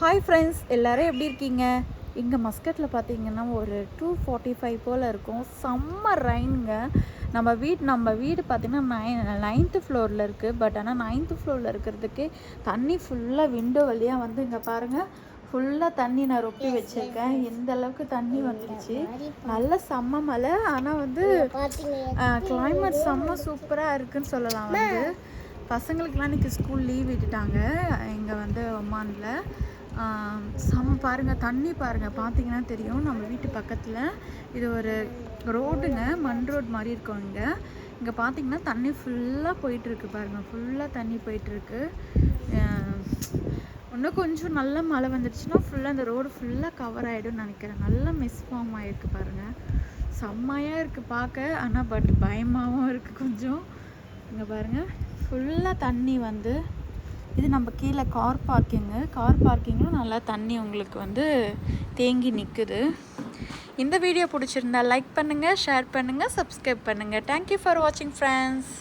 Hi friends, எல்லோரும் எப்படி இருக்கீங்க? இங்கே மஸ்கட்டில் பார்த்தீங்கன்னா ஒரு 2:45 போல் இருக்கும். செம்ம ரெயினுங்க. நம்ம வீடு பார்த்திங்கன்னா 9th ஃப்ளோரில் இருக்குது. பட் ஆனால் 9th ஃப்ளோரில் இருக்கிறதுக்கே தண்ணி ஃபுல்லாக விண்டோ வழியாக வந்து இங்கே பாருங்கள், ஃபுல்லாக தண்ணி நான் ரொப்பி வச்சுருக்கேன். எந்த அளவுக்கு தண்ணி வந்துடுச்சு. நல்ல செம்ம மழை. ஆனால் வந்து கிளைமேட் செம்ம சூப்பராக இருக்குதுன்னு சொல்லலாம். வந்து பசங்களுக்கெலாம் இன்றைக்கி ஸ்கூல் லீவ் விட்டுட்டாங்க. இங்கே வந்து ஒமானில் செம்ம பாருங்கள், தண்ணி பாருங்கள், பார்த்தீங்கன்னா தெரியும். நம்ம வீட்டு பக்கத்தில் இது ஒரு ரோடுங்க, மண் ரோடு மாதிரி இருக்கும். இங்கே பார்த்தீங்கன்னா தண்ணி ஃபுல்லாக போயிட்டுருக்கு பாருங்கள், ஃபுல்லாக தண்ணி போயிட்டுருக்கு. இன்னும் கொஞ்சம் நல்ல மழை வந்துடுச்சுன்னா ஃபுல்லாக அந்த ரோடு ஃபுல்லாக கவர் ஆகிடும்னு நினைக்கிறேன். நல்லா மிஸ் ஃபார்ம் ஆகிருக்கு பாருங்கள். செம்மையாக இருக்குது பார்க்க. ஆனால் பட் பயமாகவும் இருக்குது கொஞ்சம். இங்கே பாருங்கள், ஃபுல்லாக தண்ணி வந்து இது நம்ம கீழே கார் பார்க்கிங்கில் நல்லா தண்ணி உங்களுக்கு வந்து தேங்கி நிற்குது. இந்த வீடியோ பிடிச்சிருந்தா லைக் பண்ணுங்கள், ஷேர் பண்ணுங்கள், சப்ஸ்கிரைப் பண்ணுங்கள். தேங்க்யூ ஃபார் வாட்சிங் ஃப்ரெண்ட்ஸ்.